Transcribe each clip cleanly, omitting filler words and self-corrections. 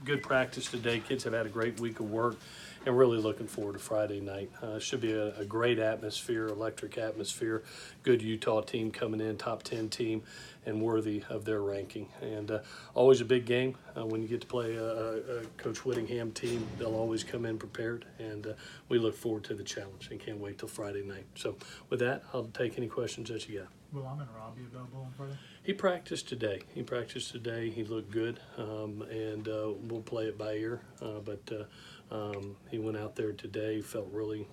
good practice today. Kids have had a great week of work, and really looking forward to Friday night. Should be a great atmosphere, electric atmosphere. Good Utah team coming in, top 10 team, and worthy of their ranking. And always a big game when you get to play a Coach Whittingham team. They'll always come in prepared, and we look forward to the challenge and can't wait till Friday night. So with that, I'll take any questions that you got. Will Amon Ra be available on Friday? He practiced today. He looked good, and we'll play it by ear. But he went out there today, felt really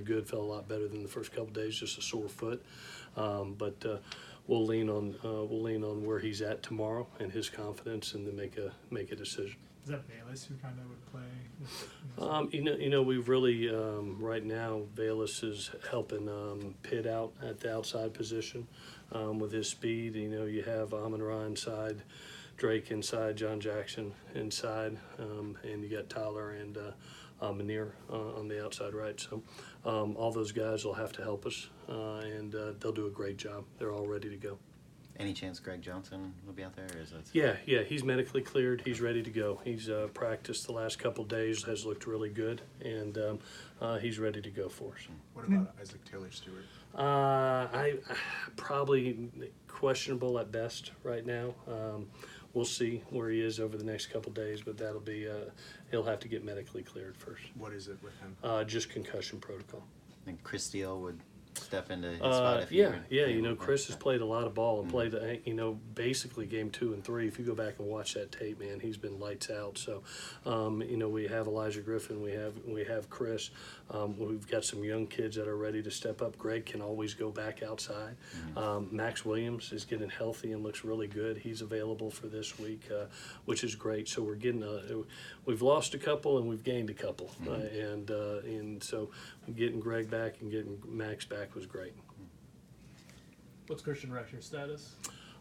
good, felt a lot better than the first couple of days, just a sore foot. But we'll lean on where he's at tomorrow and his confidence, and then make a decision. Is that Bayless who kind of would play? You know, we've really right now Bayless is helping Pitt out at the outside position with his speed. You know, you have Amon Ra inside, Drake inside, John Jackson inside, and you got Tyler and Munir on the outside right. So all those guys will have to help us, and they'll do a great job. They're all ready to go. Any chance Greg Johnson will be out there? Or is that... Yeah, he's medically cleared. He's ready to go. He's practiced the last couple of days, has looked really good, and he's ready to go for us. What about Isaac Taylor-Stewart? I probably questionable at best right now. We'll see where he is over the next couple of days, but that'll be he'll have to get medically cleared first. What is it with him? Just concussion protocol. I think Chris Steele would step into his spot if yeah. You know, Chris has played a lot of ball and played, you know, basically game 2 and 3. If you go back and watch that tape, man, he's been lights out. So, you know, we have Elijah Griffin, we have Chris. We've got some young kids that are ready to step up. Greg can always go back outside. Max Williams is getting healthy and looks really good. He's available for this week, which is great. So we're getting we've lost a couple and we've gained a couple, and so getting Greg back and getting Max back was great. What's Christian Rector's status?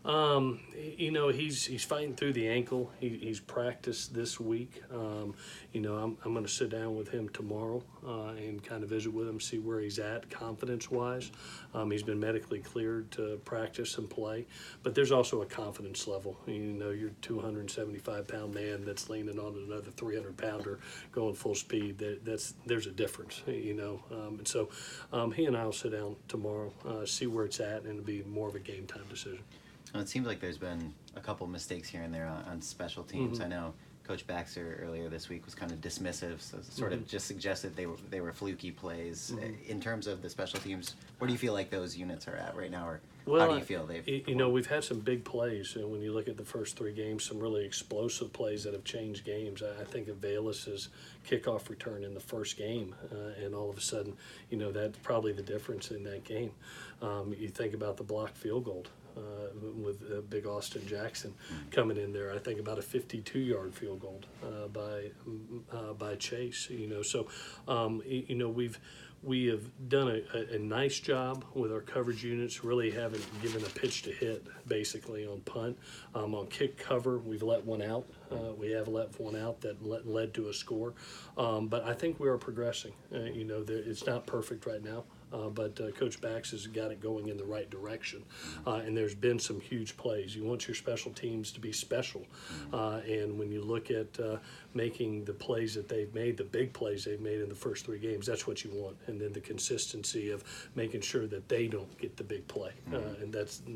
You know, he's fighting through the ankle. He's practiced this week. You know, I'm going to sit down with him tomorrow and kind of visit with him, see where he's at confidence-wise. He's been medically cleared to practice and play, but there's also a confidence level. You know, you're a 275-pound man that's leaning on another 300-pounder going full speed. There's a difference, you know. And so he and I will sit down tomorrow, see where it's at, and it'll be more of a game-time decision. Well, it seems like there's been a couple mistakes here and there on special teams. I know Coach Baxter earlier this week was kind of dismissive, so sort of just suggested they were fluky plays. In terms of the special teams, where do you feel like those units are at right now, or how do you feel they've performed? You know, we've had some big plays, and when you look at the first 3 games, some really explosive plays that have changed games. I think of Bayless's kickoff return in the first game, and all of a sudden, you know, that's probably the difference in that game. You think about the blocked field goal with Big Austin Jackson coming in there. I think about a 52-yard field goal by Chase. You know, so you know we have done a nice job with our coverage units. Really haven't given a pitch to hit basically on punt. On kick cover, we've let one out. We have let one out that led to a score. But I think we are progressing. You know, it's not perfect right now. But Coach Bax has got it going in the right direction, and there's been some huge plays. You want your special teams to be special, and when you look at making the plays that they've made, the big plays they've made in the first 3 games, that's what you want, and then the consistency of making sure that they don't get the big play, and that's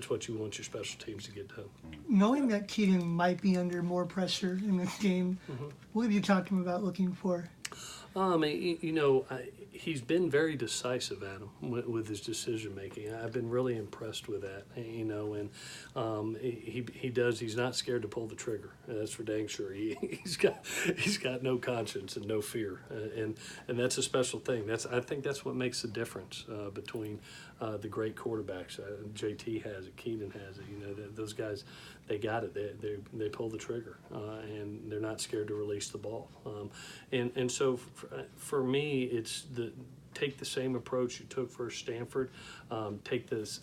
what you want your special teams to get done. Knowing that Keaton might be under more pressure in this game, what have you talked to him about looking for? You know, he's been very decisive, Adam, with his decision making. I've been really impressed with that. You know, and he's not scared to pull the trigger. That's for dang sure. He's got no conscience and no fear, and that's a special thing. I think that's what makes the difference between the great quarterbacks. JT has it, Keenan has it. You know, those guys, they got it. They pull the trigger, and they're not scared to release the ball. And so for me, it's take the same approach you took for Stanford. Take this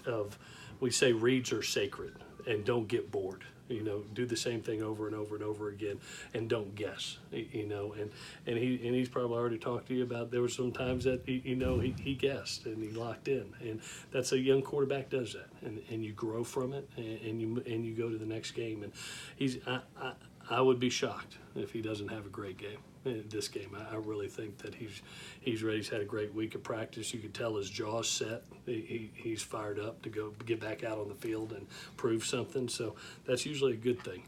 of we say reads are sacred, and don't get bored. You know, do the same thing over and over and over again, and don't guess. You know, and he's probably already talked to you about there were some times that he guessed and he locked in, and that's a young quarterback does that, and you grow from it, and you go to the next game, and I would be shocked if he doesn't have a great game in this game. I really think that he's ready. He's had a great week of practice. You can tell his jaw's set. He's fired up to go get back out on the field and prove something. So that's usually a good thing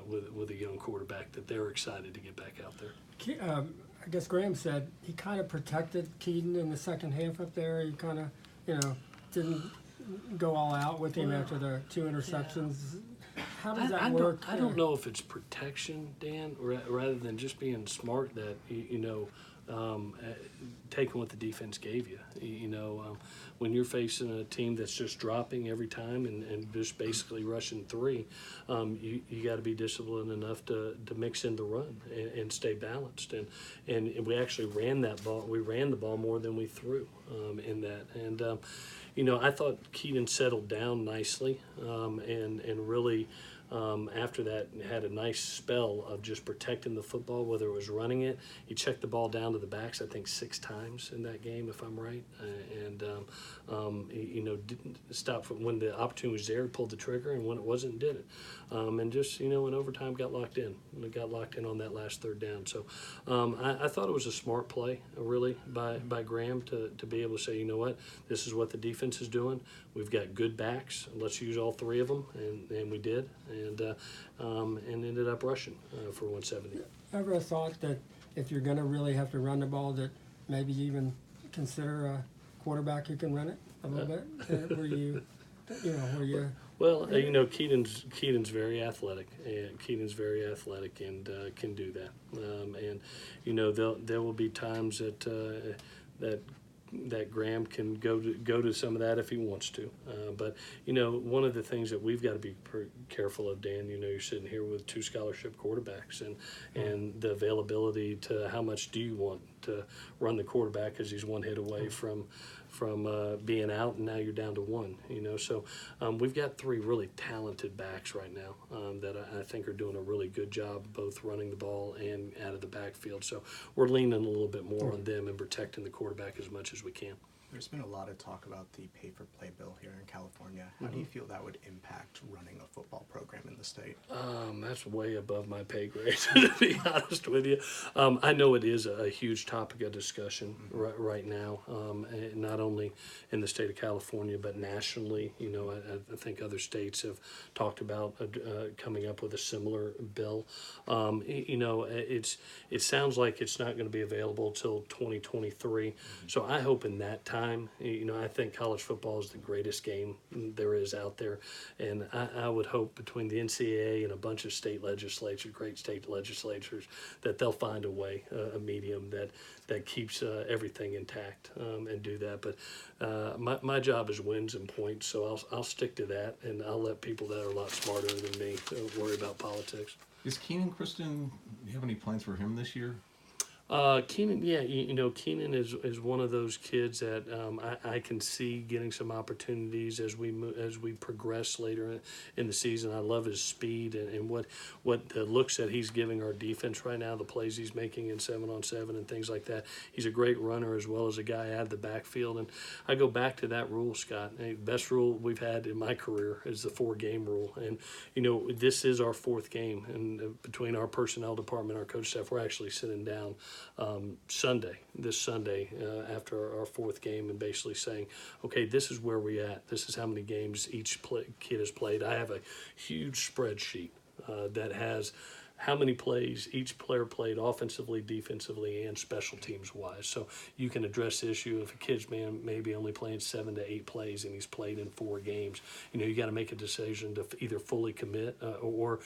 with a young quarterback, that they're excited to get back out there. I guess Graham said he kind of protected Keaton in the second half up there. He kind of, didn't go all out with him after the 2 interceptions. How does that work? I don't know if it's protection, Dan, rather than just being smart, that taking what the defense gave you. When you're facing a team that's just dropping every time and just basically rushing 3, you got to be disciplined enough to mix in the run and stay balanced. And we actually ran that ball. We ran the ball more than we threw in that. And I thought Keaton settled down nicely and really. After that, had a nice spell of just protecting the football, whether it was running it. He checked the ball down to the backs, I think 6 times in that game, if I'm right. Didn't stop when the opportunity was there, pulled the trigger, and when it wasn't, did it. And just, in overtime, got locked in. Got locked in on that last 3rd down. So I thought it was a smart play, really, by Graham to be able to say, this is what the defense is doing. We've got good backs. Let's use all 3 of them, and we did. And ended up rushing for 170. Ever a thought that if you're going to really have to run the ball, that maybe even consider a quarterback who can run it a little bit? Where you? Well, Keaton's very athletic, and can do that. There will be times that Graham can go to some of that if he wants to. But one of the things that we've got to be careful of, Dan, you're sitting here with 2 scholarship quarterbacks, and the availability to how much do you want to run the quarterback, because he's 1 hit away from being out, and now you're down to 1. So we've got 3 really talented backs right now that I think are doing a really good job both running the ball and out of the backfield. So we're leaning a little bit more on them and protecting the quarterback as much as we can. There's been a lot of talk about the pay-for-play bill here in California. How do you feel that would impact running a football program in the state? That's way above my pay grade, to be honest with you. I know it is a huge topic of discussion right now, not only in the state of California, but nationally. I think other states have talked about coming up with a similar bill. It sounds like it's not going to be available till 2023. So I hope in that time, I think college football is the greatest game there is out there, and I would hope between the NCAA and a bunch of great state legislatures, that they'll find a way, a medium that keeps everything intact and do that. But my job is wins and points, so I'll stick to that, and I'll let people that are a lot smarter than me worry about politics. Is Keenan Kristen, do you have any plans for him this year? Keenan, Keenan is one of those kids that I can see getting some opportunities as we progress later in the season. I love his speed and what the looks that he's giving our defense right now, the plays he's making in 7-on-7 and things like that. He's a great runner as well as a guy out of the backfield. And I go back to that rule, Scott. The best rule we've had in my career is the 4-game rule. And, this is our 4th game. And between our personnel department, our coach staff, we're actually sitting down this Sunday after our 4th game and basically saying, okay, this is where we're at. This is how many games each kid has played. I have a huge spreadsheet that has how many plays each player played offensively, defensively, and special teams wise. So you can address the issue if a kid's maybe only playing 7 to 8 plays and he's played in 4 games. You got to make a decision to either fully commit or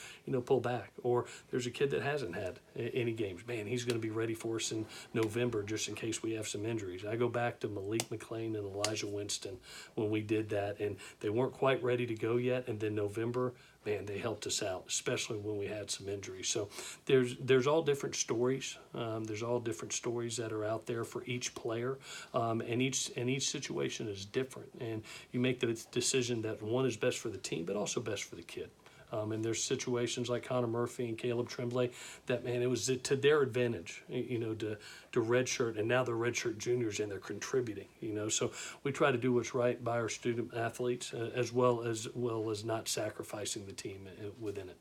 pull back. Or there's a kid that hasn't had any games. Man, he's going to be ready for us in November just in case we have some injuries. I go back to Malik McLean and Elijah Winston when we did that, and they weren't quite ready to go yet. And then November, man, they helped us out, especially when we had some injuries. So there's all different stories. There's all different stories that are out there for each player, and each situation is different. And you make the decision that one is best for the team, but also best for the kid. And there's situations like Connor Murphy and Caleb Tremblay that, man, it was to their advantage, to redshirt, and now they're redshirt juniors and they're contributing, So we try to do what's right by our student athletes as well as not sacrificing the team within it.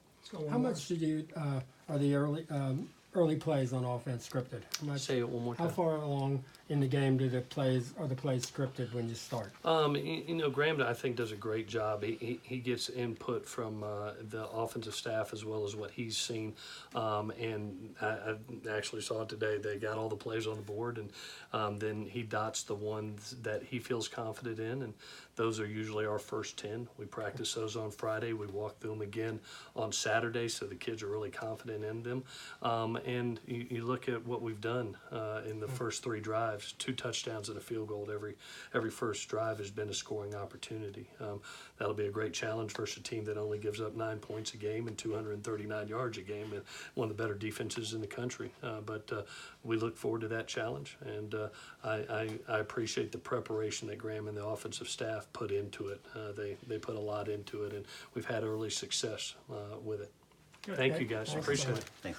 How much did you are the early plays on offense scripted? How much- Say it one more How time. far along in the game are the plays scripted when you start? Graham, I think, does a great job. He gets input from the offensive staff as well as what he's seen. And I actually saw it today. They got all the plays on the board, and then he dots the ones that he feels confident in, and those are usually our first 10. We practice those on Friday. We walk through them again on Saturday, so the kids are really confident in them. And you look at what we've done in the first 3 drives, 2 touchdowns and a field goal. Every first drive has been a scoring opportunity. That'll be a great challenge versus a team that only gives up 9 points a game and 239 yards a game, and one of the better defenses in the country. But we look forward to that challenge, and I appreciate the preparation that Graham and the offensive staff put into it. They put a lot into it, and we've had early success with it. Thank you, guys. Thanks, Appreciate Brian. it. Thanks.